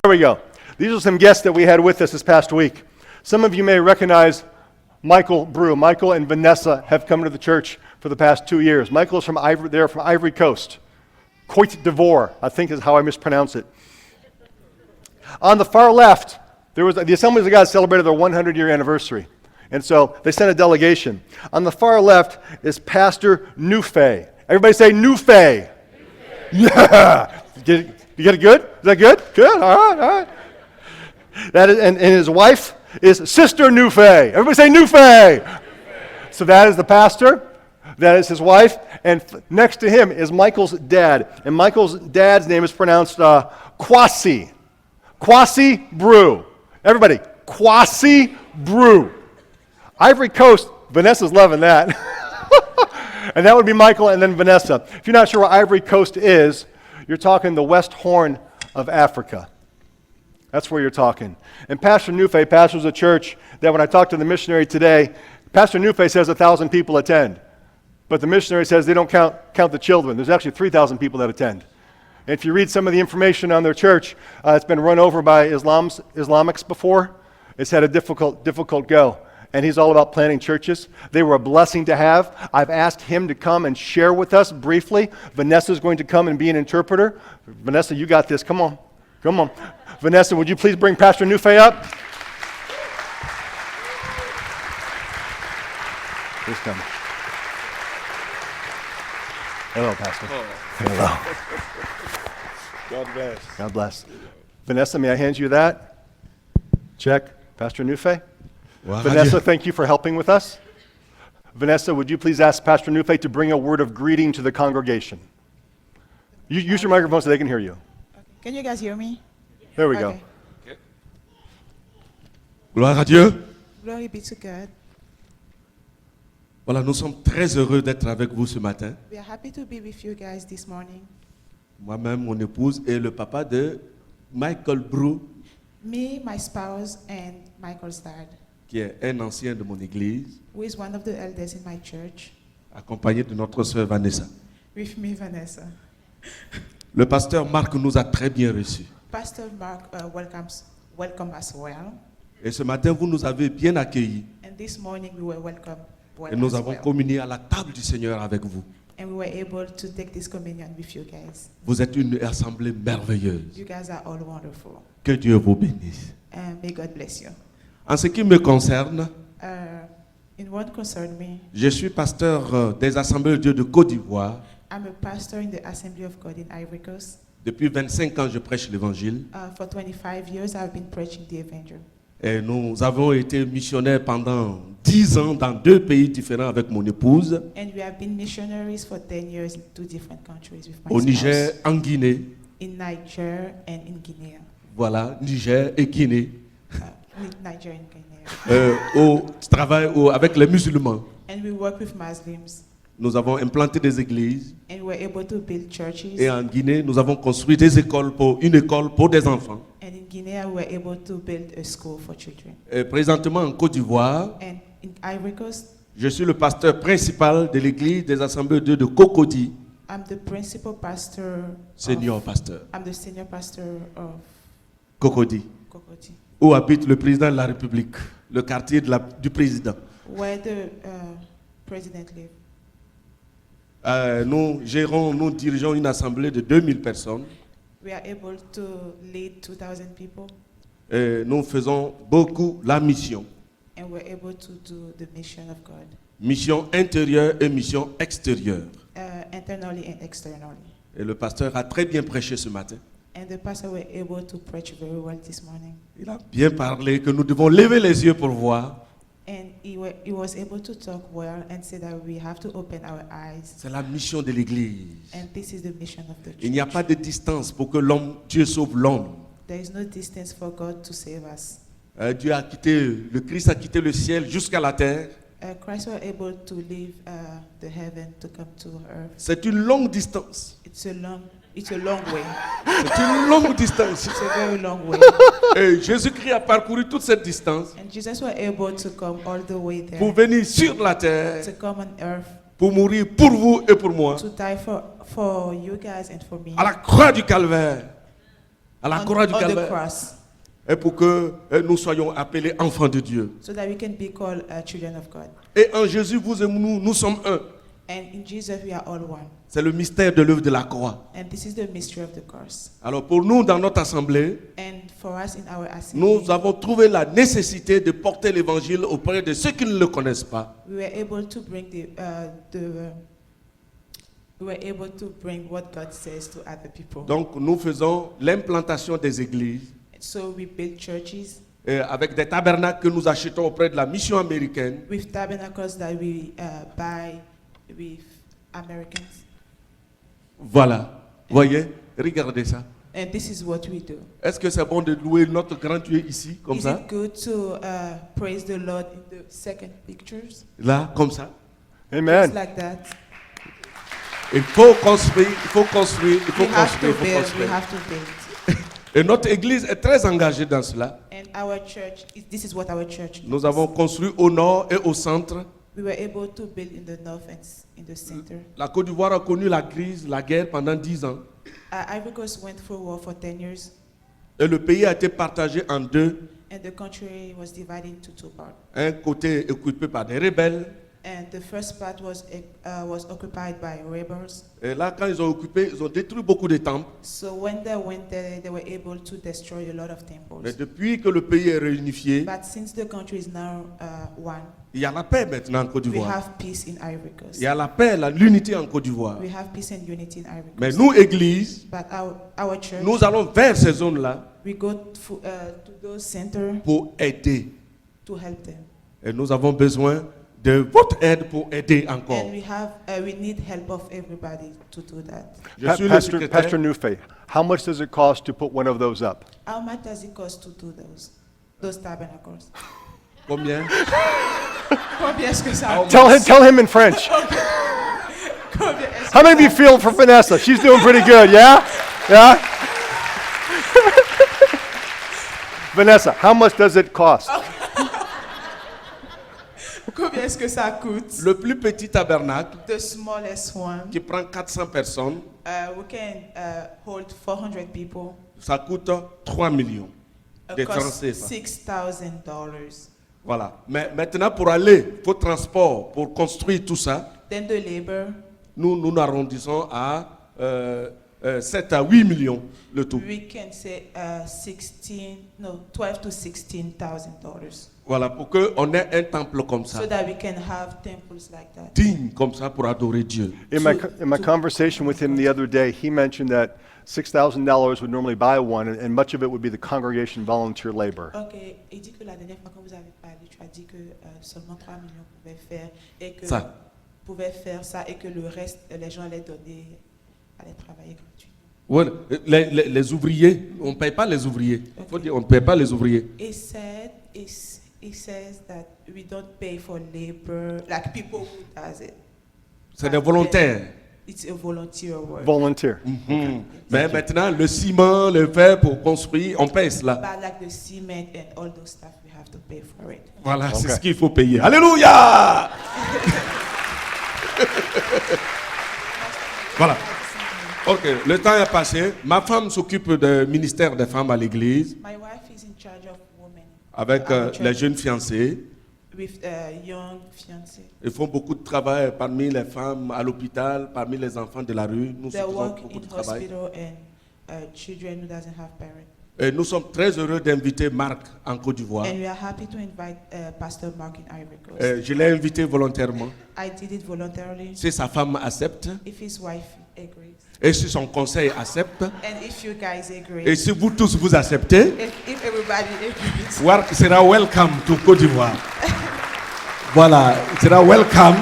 There we go. These are some guests that we had with us this past week. Some of you may recognize Michael Brew. Michael and Vanessa have come to the church for the past 2 years. Michael is from Ivory Coast. Cote d'Ivoire, I think is how I mispronounce it. On the far left, the Assemblies of God celebrated their 100-year anniversary. And so they sent a delegation. On the far left is Pastor Newfay. Everybody say Newfay. Yeah. You get it good? Is that good? Good. All right. That is, and his wife is Sister Newfay. Everybody say Newfay. So that is the pastor. That is his wife. And next to him is Michael's dad. And Michael's dad's name is pronounced Kwasi. Kwasi Brew. Everybody, Kwasi Brew. Ivory Coast, Vanessa's loving that. And that would be Michael and then Vanessa. If you're not sure where Ivory Coast is, you're talking the West Horn of Africa. That's where you're talking. And Pastor Newfay pastors a church that when I talked to the missionary today, Pastor Newfay says 1,000 people attend. But the missionary says they don't count the children. There's actually 3,000 people that attend. And if you read some of the information on their church, it's been run over by Islamics before. It's had a difficult go. And he's all about planting churches. They were a blessing to have. I've asked him to come and share with us briefly. Vanessa's going to come and be an interpreter. Vanessa, you got this. Come on. Vanessa, would you please bring Pastor Newfay up? Please come. Hello, Pastor. Hello. God bless. Vanessa, may I hand you that? Check. Pastor Newfay. Vanessa, thank you for helping with us. Vanessa, would you please ask Pastor Newfay to bring a word of greeting to the congregation? Use your microphone so they can hear you. Okay. Can you guys hear me? There we go. Okay. Gloire à Dieu. Glory be to God. Voilà, nous sommes très heureux d'être avec vous ce matin. We are happy to be with you guys this morning. Moi-même, mon épouse et le papa de Michael Brew, Me, my spouse, and Michael's dad, qui est un ancien de mon église, who is one of the elders in my church, accompagné de notre sœur Vanessa. with me, Vanessa. Le pasteur Marc nous a très bien reçus. Pastor Mark welcome us well. Et ce matin, vous nous avez bien accueillis. And this morning we were welcomed well Et nous as avons well. communié à la table du Seigneur avec vous. And we were able to take this communion with you guys. Vous êtes une assemblée merveilleuse. You guys are all wonderful. Que Dieu vous bénisse. And may God bless you. En ce qui me concerne, In what concerned me, je suis pasteur des Assemblées de Dieu de Côte d'Ivoire. I'm a pastor in the Assembly of God in Ivory Coast. Depuis 25 ans, je prêche l'évangile. For 25 years, I've been preaching the evangel. Et nous avons été missionnaires pendant 10 ans dans 2 pays différents avec mon épouse. And we have been missionaries for 10 years in 2 different countries with my Au spouse. Niger, en Guinée. In Niger and in Guinea. Voilà, Niger et Guinée. With Niger and Guinea. On travaille avec les musulmans. And we work with Muslims. Nous avons implanté des églises. And we're able to build churches. Et en Guinée, nous avons construit une école pour des enfants. And in Guinea, we're able to build a school for children. Et présentement en Côte d'Ivoire, And in Ivory Coast, je suis le pasteur principal de l'église des Assemblées de Dieu de Cocody. I'm the principal pastor. Senior pasteur. I'm the senior pastor of Cocody. Kokoti, Où habite le président de la République, le quartier du président. where the president lives. Nous dirigeons une assemblée de 2000 personnes. We are able to lead 2,000 people. Et nous faisons beaucoup la mission. And we're able to do the mission of God. Mission intérieure et mission extérieure. Internally and externally. Et le pasteur a très bien prêché ce matin. And the pastor were able to preach very well this morning. Il a bien parlé que nous devons lever les yeux pour voir. And he was able to talk well and say that we have to open our eyes. C'est la mission de l'Église. And this is the mission of the church. Il n'y a pas de distance pour que Dieu sauve l'homme. There is no distance for God to save us. Le Christ a quitté le ciel jusqu'à la terre. Christ was able to leave the heaven to come to earth. C'est une longue distance. It's a long way. C'est une longue distance. It's a very long way. Et Jésus-Christ a parcouru toute cette distance And Jesus was able to come all the way there. pour venir sur la terre, To come on earth. pour mourir pour vous et pour moi. To die for you guys and for me. À la croix du calvaire. à la croix du on the calvaire, cross, et pour que nous soyons appelés enfants de Dieu. so that we can be called children of God. Et en Jésus, vous et nous, nous sommes un. And in Jesus we are all one. C'est le mystère de l'œuvre de la croix. And this is the mystery of the cross. Alors pour nous, dans notre assemblée, And for us in our assembly, nous avons trouvé la nécessité de porter l'évangile auprès de ceux qui ne le connaissent pas. we were able to bring we were able to bring what God says to other people. Donc nous faisons l'implantation des églises So we build churches avec des tabernacles que nous achetons auprès de la mission américaine. with tabernacles that we buy with Americans. Voilà. Voyez, regardez ça. And this is what we do. Est-ce que c'est bon de louer notre grand Dieu ici, comme Is ça? it good to praise the Lord in the second pictures? Là, comme ça. Amen. It's like that. Il faut construire, il faut construire, il faut We have construire, to il faut build, we construire. have to build. Et notre église est très engagée dans cela. And our church, this is what our church Nous does. avons construit au nord et au centre. We were able to build in the north and in the center. La Côte d'Ivoire a connu la crise, la guerre pendant 10 ans. Ivory Coast went through war for 10 years, Et le pays a été partagé en deux. and the country was divided into two parts. Un côté occupé par des rebelles. And the first part was occupied by rebels. Et là, quand ils ont occupé, ils ont détruit beaucoup de temples. So when they went there, they were able to destroy a lot of Mais temples. depuis que le pays est réunifié, But since the country is now one, il y a la paix maintenant en Côte we d'Ivoire. have peace in Ivory Coast. Il y a la paix, l'unité en Côte d'Ivoire. We have peace and unity in Ivory Mais Coast. nous, Église, But our church, nous allons vers ces zones-là we go to those centers pour aider. to help them. Et nous avons besoin de votre aide pour aider encore. And we need help of everybody to do that. Je suis le Pastor secrétaire. Newfay, how much does it cost to put one of those up? How much does it cost to do those tabernacles? Combien? Combien est-ce que ça Tell him in French. Combien est-ce How que many of you ça- feel for Vanessa? She's doing pretty good, yeah? Yeah? Vanessa, how much does it cost? Combien est-ce que ça coûte? Le plus petit tabernacle The smallest one, qui prend 400 personnes, we can hold 400 people. ça coûte 3 millions de It francs costs CFA. $6,000. Voilà. Mais maintenant, pour aller, il faut transport, pour construire tout ça, Then the labor, nous arrondissons à 7 à 8 millions le tout. we can say 12 to $16,000, Voilà, pour qu'on ait un temple comme ça, so that we can have temples like that. digne comme ça pour adorer Dieu. In my conversation with him the other day, he mentioned that $6,000 would normally buy one, and much of it would be the congregation volunteer labor. Ok, il dit que la dernière fois quand vous avez parlé, tu as dit que seulement 3 millions pouvaient faire et que Ça. pouvaient faire ça et que le reste, les gens allaient donner, allaient travailler gratuitement. Voilà. Les ouvriers, on ne paye pas les ouvriers. Il faut dire, on ne paye pas les ouvriers. He says that we don't pay for labor, like people who does it. C'est des volontaires. It's a volunteer work. Volunteer. Mhm. Mais maintenant, le ciment, le fer pour construire, on paye cela. But like the cement and all those stuff, we have to pay for it. Voilà, c'est Ok. ce qu'il faut payer. Alléluia! Voilà. Ok, le temps est passé. Ma femme s'occupe du ministère des femmes à l'église My wife is in charge of women avec Our les church. jeunes fiancés. with young fiancés. Ils font beaucoup de travail parmi les femmes à l'hôpital, parmi les enfants de la rue. Nous They faisons work beaucoup in de travail. hospital and children who doesn't have parents. Et nous sommes très heureux d'inviter Marc en Côte d'Ivoire. And we are happy to invite Pastor Mark in Ivory Coast. Je l'ai invité volontairement. I did it voluntarily. Si sa femme accepte, If his wife agrees, et si son conseil accepte, and if you guys agree, et si vous tous vous acceptez, if everybody agrees, Marc sera welcome to Côte d'Ivoire. Voilà, il sera welcome.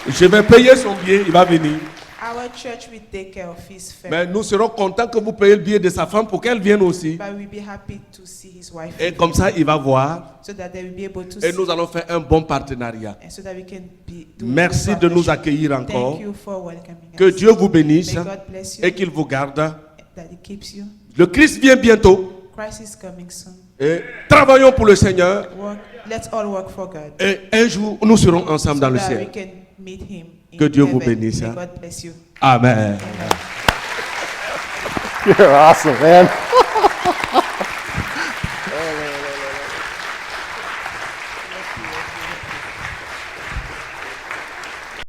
Je vais payer son billet, il va venir. our church will take care of his Mais family. nous serons contents que vous payiez le billet de sa femme pour qu'elle vienne aussi. But we'll be happy to see his wife Et comme ça, il va voir. so that they will be able to Et see nous allons faire un bon partenariat. and so that we can do Merci good de nous partnership. accueillir encore. Thank you for welcoming Que us. Dieu vous bénisse May God bless you, et qu'il vous garde. that he keeps you. Le Christ vient bientôt. Christ is coming soon. Et travaillons pour le Seigneur. Let's all work for God. Et un jour, nous serons ensemble dans So le that we ciel. can meet him in Que Dieu vous heaven. bénisse, May hein. God bless you. Amen. Amen. You're awesome, man. Merci, merci.